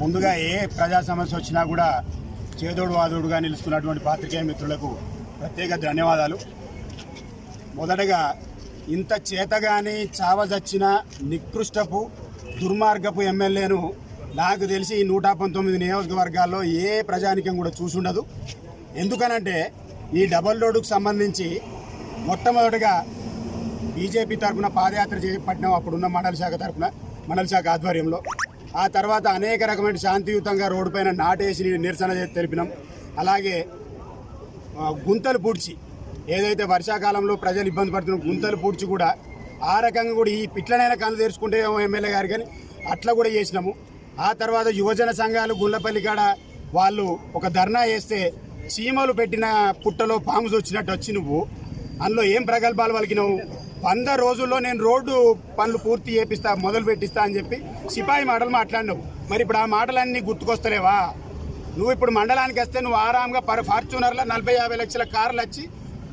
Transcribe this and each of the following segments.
ముందుగా ఏ ప్రజా సమస్య వచ్చినా కూడా చేదోడు వాదోడుగా నిలుస్తున్నటువంటి పాత్రికేయ మిత్రులకు ప్రత్యేక ధన్యవాదాలు. మొదటగా ఇంత చేతగాని చావజచ్చిన నికృష్టపు దుర్మార్గపు ఎమ్మెల్యేను నాకు తెలిసి 119 నియోజకవర్గాల్లో ఏ ప్రజానికం కూడా చూసుండదు. ఎందుకనంటే ఈ డబల్ రోడ్డుకు సంబంధించి మొట్టమొదటిగా బీజేపీ తరఫున పాదయాత్ర చేపట్టినాం, అప్పుడున్న మండల శాఖ ఆధ్వర్యంలో. ఆ తర్వాత అనేక రకమైన శాంతియుతంగా రోడ్డు పైన నాటేసి నిరసన తెలిపినాం. అలాగే గుంతలు పూడ్చి, ఏదైతే వర్షాకాలంలో ప్రజలు ఇబ్బంది పడుతున్న గుంతలు పూడ్చి కూడా ఆ రకంగా కూడా ఈ పిట్లనైనా కళ్ళు తెరుచుకుంటే ఎమ్మెల్యే గారు కానీ అట్లా కూడా చేసినాము. ఆ తర్వాత యువజన సంఘాలు గుళ్ళపల్లి కాడ వాళ్ళు ఒక ధర్నా చేస్తే చీమలు పెట్టిన పుట్టలో పాముస్ వచ్చినట్టు వచ్చి నువ్వు అందులో ఏం ప్రగల్భాలు పలికినావు? 100 రోజుల్లో నేను రోడ్డు పనులు పూర్తి చేపిస్తా, మొదలు పెట్టిస్తా అని చెప్పి సిపాయి మాటలు మాట్లాడినావు. మరి ఇప్పుడు ఆ మాటలన్నీ గుర్తుకొస్తలేవా? నువ్వు ఇప్పుడు మండలానికి వస్తే నువ్వు ఆరాంగా ఫార్చ్యూనర్లో 40-50 లక్షల కార్లు వచ్చి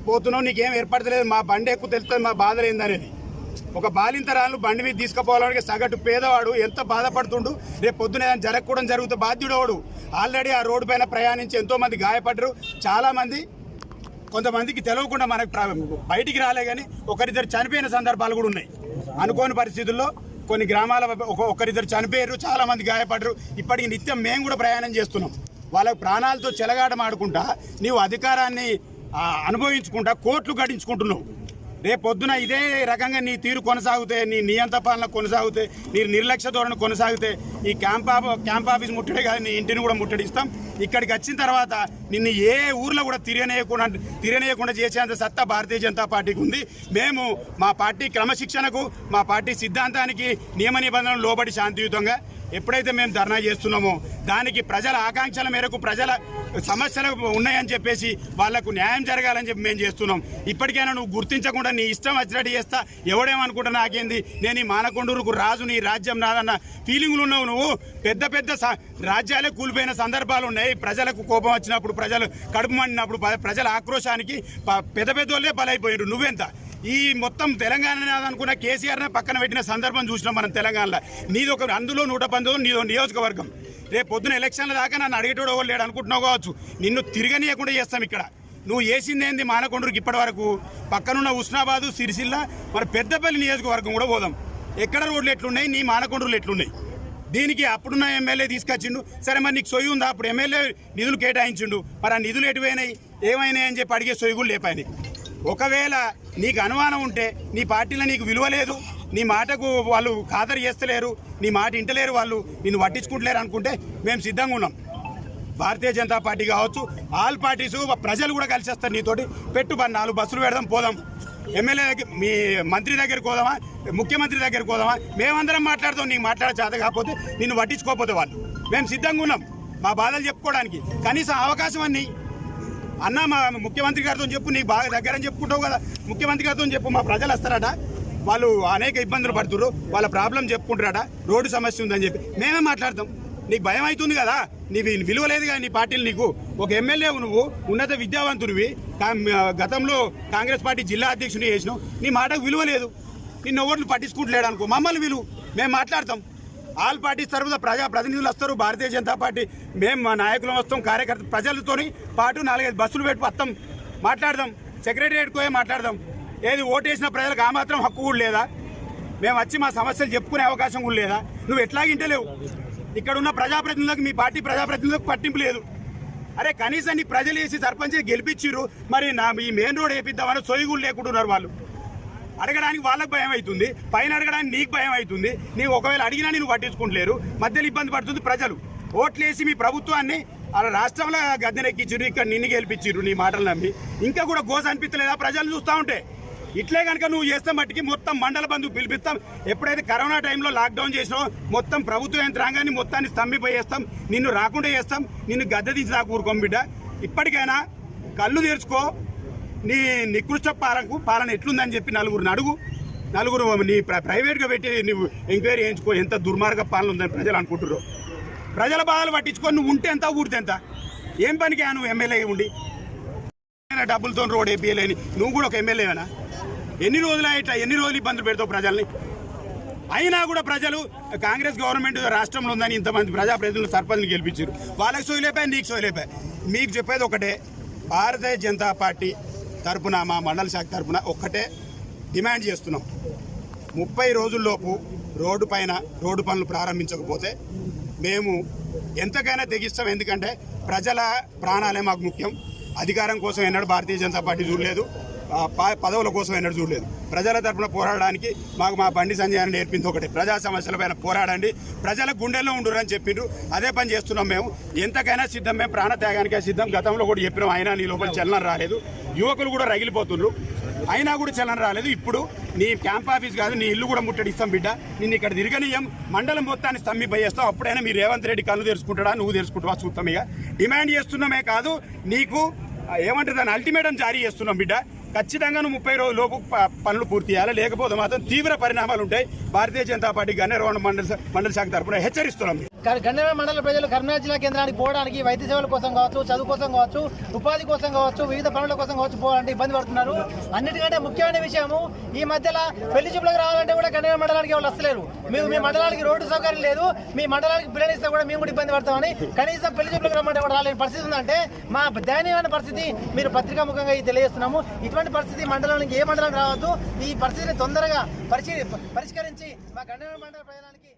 పోతున్నావు, నీకేం ఏర్పడతలేదు. మా బండి ఎక్కువ తెలుస్తుంది మా బాధలు ఏందనేది. ఒక బాలింతరాలు బండి మీద తీసుకుపోవాలని సగటు పేదవాడు ఎంత బాధపడుతుండు. రేపు పొద్దున ఏదైనా జరగకూడదు జరుగుతూ బాధ్యుడవాడు. ఆల్రెడీ ఆ రోడ్డు పైన ప్రయాణించి ఎంతోమంది గాయపడ్డరు. చాలామంది కొంతమందికి తెలియకుండా మనకు బయటికి రాలే కానీ ఒకరిద్దరు చనిపోయిన సందర్భాలు కూడా ఉన్నాయి. అనుకోని పరిస్థితుల్లో కొన్ని గ్రామాల ఒకరిద్దరు చనిపోయారు, చాలామంది గాయపడ్డరు. ఇప్పటికి నిత్యం మేము కూడా ప్రయాణం చేస్తున్నాం. వాళ్ళ ప్రాణాలతో చెలగాటమాడుకుంటా నీవు అధికారాన్ని అనుభవించుకుంటా కోట్లు గడించుకుంటున్నావు. రేపు పొద్దున ఇదే రకంగా నీ తీరు కొనసాగితే, నీ నియంత పాలన కొనసాగితే, నీ నిర్లక్ష్య ధోరణి కొనసాగితే ఈ క్యాంప్ ఆఫీస్ ముట్టడే కాదు, నీ ఇంటిని కూడా ముట్టడిస్తాం. ఇక్కడికి వచ్చిన తర్వాత నిన్ను ఏ ఊర్లో కూడా తిరగనేయకుండా చేసేంత సత్తా భారతీయ జనతా పార్టీకి ఉంది. మేము మా పార్టీ క్రమశిక్షణకు, మా పార్టీ సిద్ధాంతానికి, నియమ నిబంధనలు లోబడి శాంతియుతంగా ఎప్పుడైతే మేము ధర్నా చేస్తున్నామో దానికి ప్రజల ఆకాంక్షల మేరకు ప్రజల సమస్యలు ఉన్నాయని చెప్పేసి వాళ్లకు న్యాయం జరగాలని చెప్పి మేము చేస్తున్నాం. ఇప్పటికైనా నువ్వు గుర్తించకుండా నీ ఇష్టం వచ్చినట్టు చేస్తా, ఎవడేమనుకుంటా నాకేంది, నేను ఈ మానకొండూరుకు రాజు, నీ రాజ్యం నాదన్న ఫీలింగ్లు ఉన్నావు. నువ్వు పెద్ద పెద్ద రాజ్యాలే కూలిపోయిన సందర్భాలు ఉన్నాయి. ప్రజలకు కోపం వచ్చినప్పుడు, ప్రజలు కడుపు మండినప్పుడు, ప్రజల ఆక్రోశానికి పెద్ద పెద్దోళ్ళే బలైపోయారు. నువ్వెంత ఈ మొత్తం తెలంగాణ అనుకున్న కేసీఆర్నే పక్కన పెట్టిన సందర్భం చూసినాం మనం తెలంగాణలో. నీది ఒక అందులో 119 నీదో నియోజకవర్గం. రేపు పొద్దున ఎలక్షన్ల దాకా నన్ను అడిగేటోడు ఎవరు లేడు అనుకుంటున్నావు కావచ్చు. నిన్ను తిరగనీయకుండా చేస్తాం. ఇక్కడ నువ్వు వేసిందేంది మానకొండూరుకి ఇప్పటి వరకు? పక్కనున్న ఉస్నాబాదు, సిరిసిల్ల, మరి పెద్దపల్లి నియోజకవర్గం కూడా పోదాం. ఎక్కడ రోడ్లు ఎట్లున్నాయి, నీ మానకొండూరులు ఎట్లున్నాయి? దీనికి అప్పుడున్న ఎమ్మెల్యే తీసుకొచ్చిండు. సరే, మరి నీకు సొయ్యి ఉందా? అప్పుడు ఎమ్మెల్యే నిధులు కేటాయించిండు. మరి ఆ నిధులు ఎటువైనాయి, ఏమైనాయి అని చెప్పి అడిగే సొయ్యి కూడా లేపాయి. ఒకవేళ నీకు అనుమానం ఉంటే, నీ పార్టీలో నీకు విలువ లేదు, నీ మాటకు వాళ్ళు ఖాతరు చేస్తలేరు, నీ మాట ఇంటలేరు, వాళ్ళు నిన్ను పట్టించుకుంటలేరు అనుకుంటే మేము సిద్ధంగా ఉన్నాం. భారతీయ జనతా పార్టీ కావచ్చు, ఆల్ పార్టీస్, ప్రజలు కూడా కలిసి వస్తారు నీతోటి. పెట్టు 4 బస్సులు పెడదాం, పోదాం. ఎమ్మెల్యే దగ్గర, మీ మంత్రి దగ్గరికి పోదామా, ముఖ్యమంత్రి దగ్గరికి పోదామా, మేమందరం మాట్లాడతాం. నీకు మాట్లాడే చేత కాకపోతే, నిన్ను పట్టించుకోకపోతే వాళ్ళు మేము సిద్ధంగా ఉన్నాం మా బాధలు చెప్పుకోవడానికి. కనీసం అవకాశం అన్నీ అన్న మా ముఖ్యమంత్రి గారితో చెప్పు, నీకు బాగా దగ్గర అని చెప్పుకుంటావు కదా, ముఖ్యమంత్రి గారితో చెప్పు. మా ప్రజలు వస్తారట, వాళ్ళు అనేక ఇబ్బందులు పడుతున్నారు, వాళ్ళ ప్రాబ్లం చెప్పుకుంటారట, రోడ్డు సమస్య ఉందని చెప్పి మేమే మాట్లాడతాం. నీకు భయం అవుతుంది కదా, నీ విలువ లేదు కదా నీ పార్టీలు. నీకు ఒక ఎమ్మెల్యే, నువ్వు ఉన్నత విద్యావంతునివి, గతంలో కాంగ్రెస్ పార్టీ జిల్లా అధ్యక్షుని చేసినావు, నీ మాటకు విలువ లేదు, నిన్ను ఓట్లు పట్టించుకుంటలేడు అనుకో, మమ్మల్ని విలువ, మేము మాట్లాడతాం. ఆల్ పార్టీస్ తరఫున ప్రజాప్రతినిధులు వస్తారు, భారతీయ జనతా పార్టీ మేము మా నాయకులు వస్తాం, కార్యకర్త ప్రజలతో పాటు 4-5 బస్సులు పెట్టి వస్తాం, మాట్లాడదాం. సెక్రటరియట్కి పోయి మాట్లాడదాం. ఏది ఓటేసిన ప్రజలకు ఆ మాత్రం హక్కు కూడా లేదా? మేము వచ్చి మా సమస్యలు చెప్పుకునే అవకాశం కూడా లేదా? నువ్వు ఎట్లాగింటలేవు. ఇక్కడ ఉన్న ప్రజాప్రతినిధులకు, మీ పార్టీ ప్రజాప్రతినిధులకు పట్టింపు లేదు. అరే, కనీసం నీ ప్రజలు వేసి సర్పంచ్ గెలిపించిర్రు, మరి ఈ మెయిన్ రోడ్ వేపిద్దామని సొయ్యి లేకుంటున్నారు. వాళ్ళు అడగడానికి వాళ్ళకి భయం అవుతుంది, పైన అడగడానికి నీకు భయం అవుతుంది. నీవు ఒకవేళ అడిగినా నేను పట్టించుకుంటలేరు, మధ్యలో ఇబ్బంది పడుతుంది ప్రజలు. ఓట్లేసి మీ ప్రభుత్వాన్ని రాష్ట్రంలో గద్దెనెక్కించిర్రు, ఇక్కడ నిన్ను గెలిపించిర్రు నీ మాటలు నమ్మి. ఇంకా కూడా గోస అనిపించలేదా ప్రజలు చూస్తూ ఉంటే? ఇట్లే కనుక నువ్వు చేస్తే మట్టికి మొత్తం మండల బంధు పిలిపిస్తాం. ఎప్పుడైతే కరోనా టైంలో లాక్డౌన్ చేసినావో మొత్తం ప్రభుత్వ యంత్రాంగాన్ని మొత్తాన్ని స్తంభిపోయేస్తాం, నిన్ను రాకుండా చేస్తాం, నిన్ను గద్దె తీసి దాకా ఊరుకోం బిడ్డ. ఇప్పటికైనా కళ్ళు తెరుచుకో. నీ నికృష్ట పాలన ఎట్లుందని చెప్పి నలుగురు నీ ప్రైవేట్గా పెట్టి నువ్వు ఎంక్వైరీ చేయించుకో. ఎంత దుర్మార్గ పాలన ఉందని ప్రజలు అనుకుంటున్నారు. ప్రజల బాధలు పట్టించుకొని నువ్వు ఉంటే ఎంత, ఊడితే ఎంత? ఏం పనికి నువ్వు ఎమ్మెల్యే ఉండి డబ్బులతో రోడ్ వేపియలేని నువ్వు కూడా ఒక ఎమ్మెల్యేనా? ఎన్ని రోజులు ఇట్లా, ఎన్ని రోజులు ఇబ్బందులు పెడతావు ప్రజల్ని? అయినా కూడా ప్రజలు కాంగ్రెస్ గవర్నమెంట్ రాష్ట్రంలో ఉందని ఇంతమంది ప్రజాప్రతినిధులు సర్పంచ్ని గెలిపించారు. వాళ్ళకి సోయలేపాయి, నీకు సోయలేపాయి. మీకు చెప్పేది ఒకటే, భారతీయ జనతా పార్టీ తరపున మా మండల శాఖ తరపున ఒక్కటే డిమాండ్ చేస్తున్నాం. 30 రోజుల్లోపు రోడ్డు పనులు ప్రారంభించకపోతే మేము ఎంతకైనా తెగిస్తాం. ఎందుకంటే ప్రజల ప్రాణాలే మాకు ముఖ్యం. అధికారం కోసం ఎన్నడూ భారతీయ జనతా పార్టీ చూడలేదు, పదవుల కోసం ఎన్నడూ చూడలేదు. ప్రజల తరఫున పోరాడడానికి మాకు మా బండి సంజయ్ అని నేర్పింది ఒకటి, ప్రజా సమస్యలపైన పోరాడండి, ప్రజల గుండెల్లో ఉండురని చెప్పిండ్రు. అదే పని చేస్తున్నాం మేము. ఎంతకైనా సిద్ధం, మేము ప్రాణత్యాగానికే సిద్ధం. గతంలో కూడా చెప్పినాం, అయినా నీ లోపల చలనం రాలేదు. యువకులు కూడా రగిలిపోతున్నారు, అయినా కూడా చలనం రాలేదు. ఇప్పుడు నీ క్యాంప్ ఆఫీస్ కాదు, నీ ఇల్లు కూడా ముట్టడిస్తాం బిడ్డ. నిన్ను ఇక్కడ తిరగనీయం, మండలం మొత్తాన్ని స్తంభింపజేస్తాం. అప్పుడైనా మీరు రేవంత్ రెడ్డి కళ్ళు తెరుచుకుంటాడా, నువ్వు తెరుచుకుంటావా చూస్తాం. ఇక డిమాండ్ చేస్తున్నామే కాదు, నీకు ఏమంటారు దాన్ని అల్టిమేటం జారీ చేస్తున్నాం బిడ్డ. ఖచ్చితంగా నువ్వు 30 రోజుల్లోపు పనులు పూర్తి చేయాలి, లేకపోతే మాత్రం తీవ్ర పరిణామాలు ఉంటాయి. భారతీయ జనతా పార్టీ గన్నేరు మండల శాఖ తరఫున హెచ్చరిస్తున్నాం. గన్నేరు మండల ప్రజలు కరీంనగర్ జిల్లా కేంద్రానికి పోవడానికి వైద్య సేవల కోసం కావచ్చు, చదువు కోసం కావచ్చు, ఉపాధి కోసం కావచ్చు, వివిధ పనుల కోసం కావచ్చు పోవాలంటే ఇబ్బంది పడుతున్నారు. అన్నిటికంటే ముఖ్యమైన విషయము, ఈ మధ్యలో పెళ్లి చూపులకు రావాలంటే కూడా గన్నేరు మండలానికి వాళ్ళు వస్తలేరు. మీ మండలానికి రోడ్డు సౌకర్యం లేదు, మీ మండలానికి బిల్లులు ఇస్తే కూడా మేము కూడా ఇబ్బంది పడతామని కనీసం పెళ్లి చూపులకు రమ్మంటే కూడా రాలేని పరిస్థితి ఉందంటే మా దయనీయమైన పరిస్థితి మీరు పత్రికాముఖంగా తెలియజేస్తున్నాము. ఇటువంటి పరిస్థితి మండలానికి ఏ మండలం రావద్దు. ఈ పరిస్థితిని తొందరగా పరిష్కరించి మా గన్నేరు మండల ప్రజలానికి